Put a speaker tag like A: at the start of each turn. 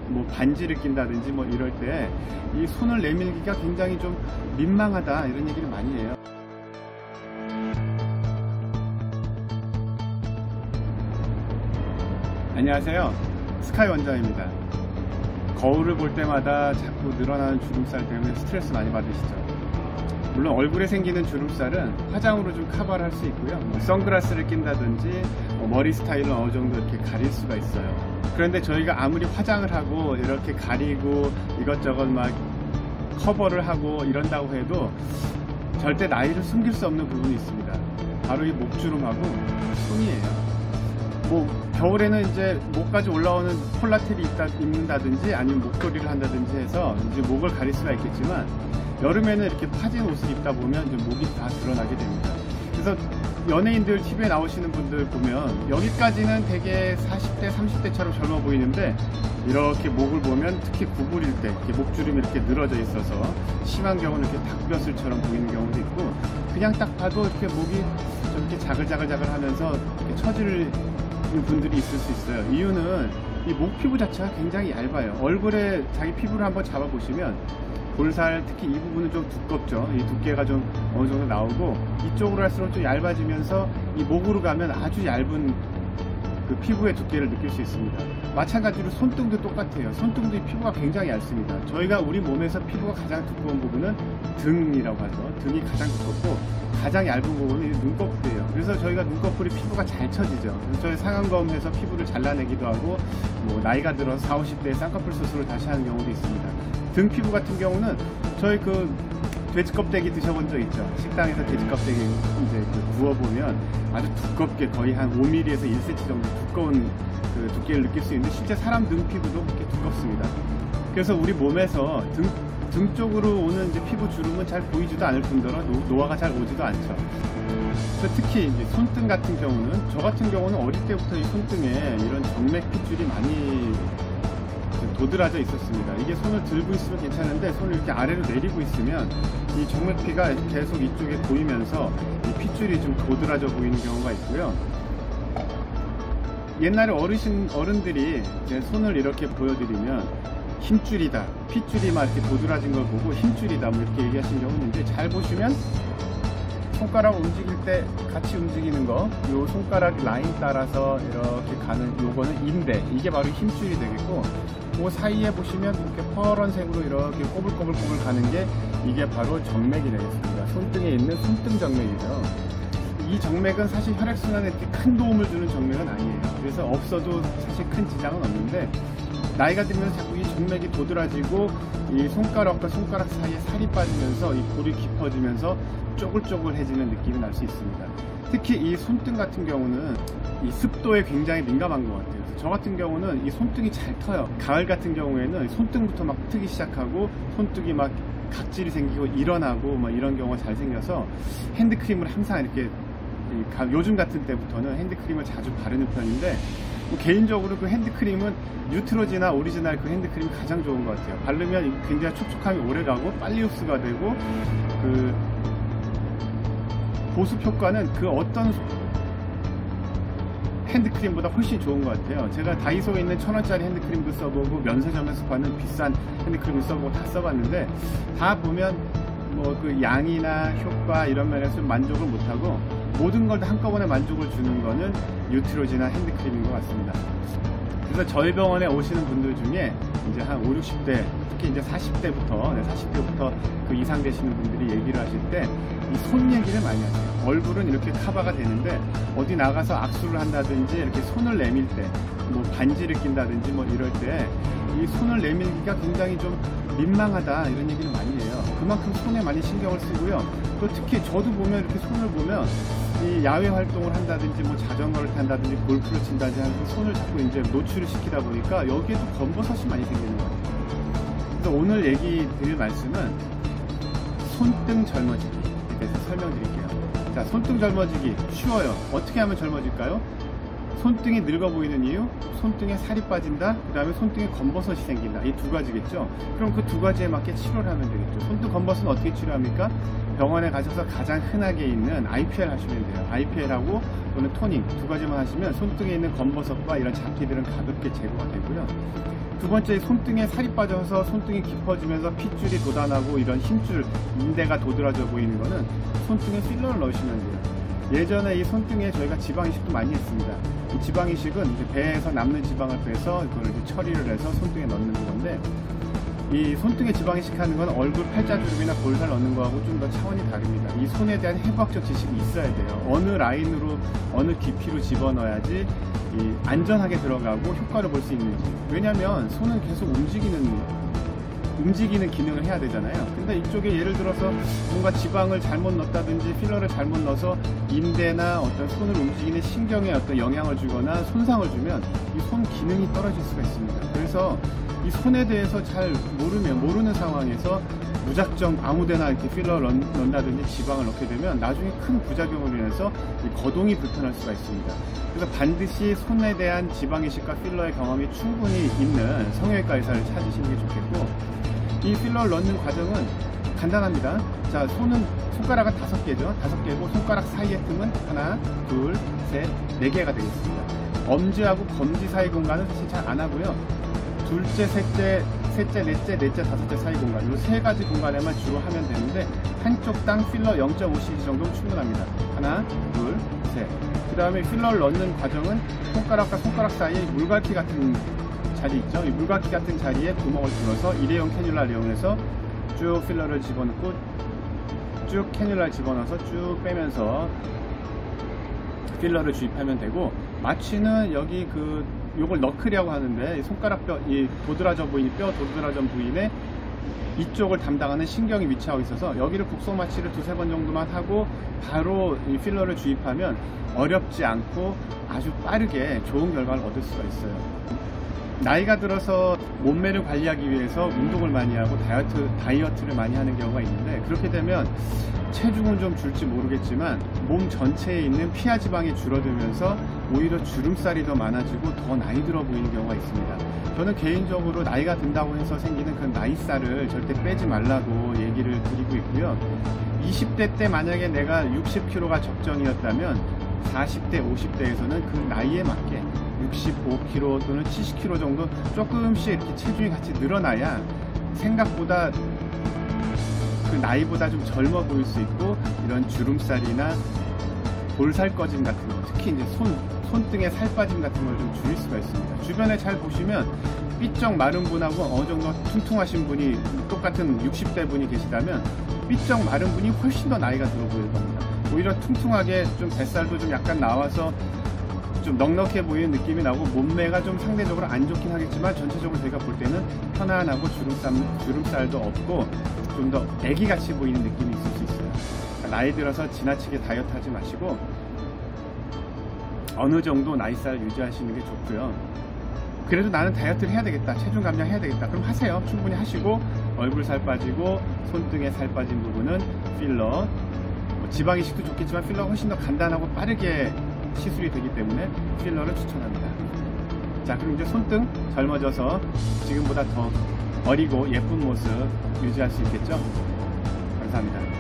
A: 뭐 반지를 낀다든지 뭐 이럴 때 이 손을 내밀기가 굉장히 좀 민망하다, 이런 얘기를 많이 해요. 안녕하세요, 스카이 원장입니다. 거울을 볼 때마다 자꾸 늘어나는 주름살 때문에 스트레스 많이 받으시죠? 물론 얼굴에 생기는 주름살은 화장으로 좀 커버를 할 수 있고요, 선글라스를 낀다든지 머리 스타일은 어느 정도 이렇게 가릴 수가 있어요. 그런데 저희가 아무리 화장을 하고 이렇게 가리고 이것저것 막 커버를 하고 이런다고 해도 절대 나이를 숨길 수 없는 부분이 있습니다. 바로 이 목주름하고 손이에요. 뭐 겨울에는 이제 목까지 올라오는 폴라텔이 입는다든지 아니면 목도리를 한다든지 해서 이제 목을 가릴 수가 있겠지만, 여름에는 이렇게 파진 옷을 입다 보면 이제 목이 다 드러나게 됩니다. 그래서 연예인들 TV에 나오시는 분들 보면 여기까지는 되게 40대 30대처럼 젊어 보이는데, 이렇게 목을 보면 특히 구부릴 때 이렇게 목주름이 이렇게 늘어져 있어서 심한 경우는 이렇게 닭벼슬처럼 보이는 경우도 있고, 그냥 딱 봐도 이렇게 목이 저렇게 자글자글 하면서 이렇게 처지는 분들이 있을 수 있어요. 이유는 이 목 피부 자체가 굉장히 얇아요. 얼굴에 자기 피부를 한번 잡아 보시면 볼살, 특히 이 부분은 좀 두껍죠. 이 두께가 좀 어느 정도 나오고, 이쪽으로 할수록 좀 얇아지면서 이 목으로 가면 아주 얇은 그 피부의 두께를 느낄 수 있습니다. 마찬가지로 손등도 똑같아요. 손등도 이 피부가 굉장히 얇습니다. 저희가 우리 몸에서 피부가 가장 두꺼운 부분은 등이라고 하죠. 등이 가장 두껍고 가장 얇은 부분이 눈꺼풀이에요. 그래서 저희가 눈꺼풀이 피부가 잘 처지죠. 그래서 저희 상안검해서 피부를 잘라내기도 하고, 뭐 나이가 들어서 40, 50대에 쌍꺼풀 수술을 다시 하는 경우도 있습니다. 등 피부 같은 경우는 저희 그 돼지 껍데기 드셔본 적 있죠? 식당에서 돼지 껍데기 이제 구워보면 아주 두껍게 거의 한 5mm에서 1cm 정도 두꺼운 그 두께를 느낄 수 있는데, 실제 사람 등 피부도 그렇게 두껍습니다. 그래서 우리 몸에서 등 쪽으로 오는 이제 피부 주름은 잘 보이지도 않을 뿐더러 노화가 잘 오지도 않죠. 특히 이제 손등 같은 경우는, 저 같은 경우는 어릴 때부터 이 손등에 이런 정맥 핏줄이 많이 도드라져 있었습니다. 이게 손을 들고 있으면 괜찮은데 손을 이렇게 아래로 내리고 있으면 이 정맥피가 계속 이쪽에 보이면서 이 핏줄이 좀 도드라져 보이는 경우가 있고요. 옛날에 어른들이 제 손을 이렇게 보여드리면 힘줄이다, 핏줄이 막 이렇게 도드라진 걸 보고 힘줄이다 뭐 이렇게 얘기하신 경우 있는데, 잘 보시면 손가락 움직일 때 같이 움직이는 거, 요 손가락 라인 따라서 이렇게 가는 요거는 인대, 이게 바로 힘줄이 되겠고, 그 사이에 보시면 이렇게 파란색으로 이렇게 꼬불꼬불 가는 게 이게 바로 정맥이 되겠습니다. 손등에 있는 손등 정맥이죠. 이 정맥은 사실 혈액순환에 이렇게 큰 도움을 주는 정맥은 아니에요. 그래서 없어도 사실 큰 지장은 없는데, 나이가 들면 자꾸 이 정맥이 도드라지고 이 손가락과 손가락 사이에 살이 빠지면서 이 골이 깊어지면서 쪼글쪼글해지는 느낌이 날 수 있습니다. 특히 이 손등 같은 경우는 이 습도에 굉장히 민감한 것 같아요. 저 같은 경우는 이 손등이 잘 터요. 가을 같은 경우에는 손등부터 막 트기 시작하고 손등이 막 각질이 생기고 일어나고 막 이런 경우가 잘 생겨서 핸드크림을 항상 이렇게 요즘 같은 때부터는 핸드크림을 자주 바르는 편인데, 뭐 개인적으로 그 핸드크림은 뉴트로지나 오리지널 그 핸드크림이 가장 좋은 것 같아요. 바르면 굉장히 촉촉함이 오래가고 빨리 흡수가 되고, 그 보습 효과는 그 어떤 핸드크림보다 훨씬 좋은 것 같아요. 제가 다이소에 있는 1000원짜리 핸드크림도 써보고 면세점에서 파는 비싼 핸드크림도 써보고 다 써봤는데, 다 보면 뭐 그 양이나 효과 이런 면에서 좀 만족을 못하고, 모든 걸 다 한꺼번에 만족을 주는 거는 뉴트로지나 핸드크림인 것 같습니다. 그래서 저희 병원에 오시는 분들 중에 이제 한 5, 60대, 특히 이제 40대부터 그 이상 되시는 분들이 얘기를 하실 때 이 손 얘기를 많이 하세요. 얼굴은 이렇게 커버가 되는데 어디 나가서 악수를 한다든지 이렇게 손을 내밀 때, 뭐 반지를 낀다든지 뭐 이럴 때 이 손을 내밀기가 굉장히 좀 민망하다, 이런 얘기를 많이 해요. 그만큼 손에 많이 신경을 쓰고요. 또 특히 저도 보면 이렇게 손을 보면 이 야외 활동을 한다든지 뭐 자전거를 탄다든지 골프를 친다든지 하면서 손을 자꾸 이제 노출을 시키다 보니까 여기에도 검버섯이 많이 생기는 것 같아요. 그래서 오늘 얘기 드릴 말씀은 손등 젊어지기 에 대해서 설명드릴게요. 자, 손등 젊어지기 쉬워요. 어떻게 하면 젊어질까요? 손등이 늙어 보이는 이유, 손등에 살이 빠진다, 그 다음에 손등에 검버섯이 생긴다, 이 두 가지겠죠. 그럼 그 두 가지에 맞게 치료를 하면 되겠죠. 손등 검버섯은 어떻게 치료합니까? 병원에 가셔서 가장 흔하게 있는 IPL 하시면 돼요. IPL하고 또는 토닝 두 가지만 하시면 손등에 있는 검버섯과 이런 잡티들은 가볍게 제거가 되고요. 두 번째, 손등에 살이 빠져서 손등이 깊어지면서 핏줄이 돋아나고 이런 힘줄, 인대가 도드라져 보이는 거는 손등에 필러를 넣으시면 돼요. 예전에 이 손등에 저희가 지방이식도 많이 했습니다. 이 지방이식은 이제 배에서 남는 지방을 빼서 그걸 이제 처리를 해서 손등에 넣는 건데, 이 손등에 지방이식 하는 건 얼굴 팔자주름이나 볼살 넣는 거하고 좀 더 차원이 다릅니다. 이 손에 대한 해부학적 지식이 있어야 돼요. 어느 라인으로, 어느 깊이로 집어넣어야지 이 안전하게 들어가고 효과를 볼 수 있는지. 왜냐면 손은 계속 움직이는 기능을 해야 되잖아요. 근데 이쪽에 예를 들어서 뭔가 지방을 잘못 넣었다든지 필러를 잘못 넣어서 인대나 어떤 손을 움직이는 신경에 어떤 영향을 주거나 손상을 주면 이 손 기능이 떨어질 수가 있습니다. 그래서 이 손에 대해서 잘 모르는 상황에서 무작정 아무데나 이렇게 필러를 넣는다든지 지방을 넣게 되면 나중에 큰 부작용으로 인해서 이 거동이 불편할 수가 있습니다. 그래서 반드시 손에 대한 지방이식과 필러의 경험이 충분히 있는 성형외과 의사를 찾으시는 게 좋겠고, 이 필러를 넣는 과정은 간단합니다. 자, 손가락은 5개죠. 5개고 손가락 사이의 틈은 하나, 둘, 셋, 4개가 되겠습니다. 엄지하고 검지 사이 공간은 사실 잘 안 하고요. 둘째, 셋째, 넷째, 다섯째 사이 공간, 이 3가지 공간에만 주로 하면 되는데 한쪽당 필러 0.5cc 정도면 충분합니다. 하나, 둘, 셋. 그 다음에 필러를 넣는 과정은 손가락과 손가락 사이에 물갈퀴 같은 자리 있죠. 이 물갈퀴 같은 자리에 구멍을 뚫어서 일회용 캐뉼라를 이용해서 쭉 필러를 집어넣고 쭉 캐뉼라를 집어넣어서 쭉 빼면서 필러를 주입하면 되고, 마취는 여기 요걸 너클이라고 하는데, 손가락 뼈, 이 도드라져 보이는 뼈 도드라져 부위에 이쪽을 담당하는 신경이 위치하고 있어서 여기를 국소 마취를 2-3번 정도만 하고 바로 이 필러를 주입하면 어렵지 않고 아주 빠르게 좋은 결과를 얻을 수가 있어요. 나이가 들어서 몸매를 관리하기 위해서 운동을 많이 하고 다이어트를 많이 하는 경우가 있는데, 그렇게 되면 체중은 좀 줄지 모르겠지만 몸 전체에 있는 피하 지방이 줄어들면서 오히려 주름살이 더 많아지고 더 나이 들어 보이는 경우가 있습니다. 저는 개인적으로 나이가 든다고 해서 생기는 그 나이살을 절대 빼지 말라고 얘기를 드리고 있고요. 20대 때 만약에 내가 60kg가 적정이었다면 40대, 50대에서는 그 나이에 맞게 65kg 또는 70kg 정도 조금씩 이렇게 체중이 같이 늘어나야 생각보다 그 나이보다 좀 젊어 보일 수 있고, 이런 주름살이나 볼살 꺼짐 같은 거, 특히 이제 손등에 살 빠짐 같은 걸 좀 줄일 수가 있습니다. 주변에 잘 보시면 삐쩍 마른 분하고 어느 정도 퉁퉁하신 분이 똑같은 60대 분이 계시다면 삐쩍 마른 분이 훨씬 더 나이가 들어 보일 겁니다. 오히려 퉁퉁하게 좀 뱃살도 좀 약간 나와서 좀 넉넉해 보이는 느낌이 나고 몸매가 좀 상대적으로 안 좋긴 하겠지만 전체적으로 제가 볼 때는 편안하고 주름살도 없고 좀 더 애기같이 보이는 느낌이 있을 수 있어요. 나이 들어서 지나치게 다이어트 하지 마시고 어느 정도 나이살 유지하시는 게 좋고요. 그래도 나는 다이어트를 해야 되겠다, 체중 감량 해야 되겠다, 그럼 하세요. 충분히 하시고 얼굴 살 빠지고 손등에 살 빠진 부분은 필러, 지방이식도 좋겠지만 필러가 훨씬 더 간단하고 빠르게 시술이 되기 때문에 필러를 추천합니다. 자, 그럼 이제 손등 젊어져서 지금보다 더 어리고 예쁜 모습 유지할 수 있겠죠? 감사합니다.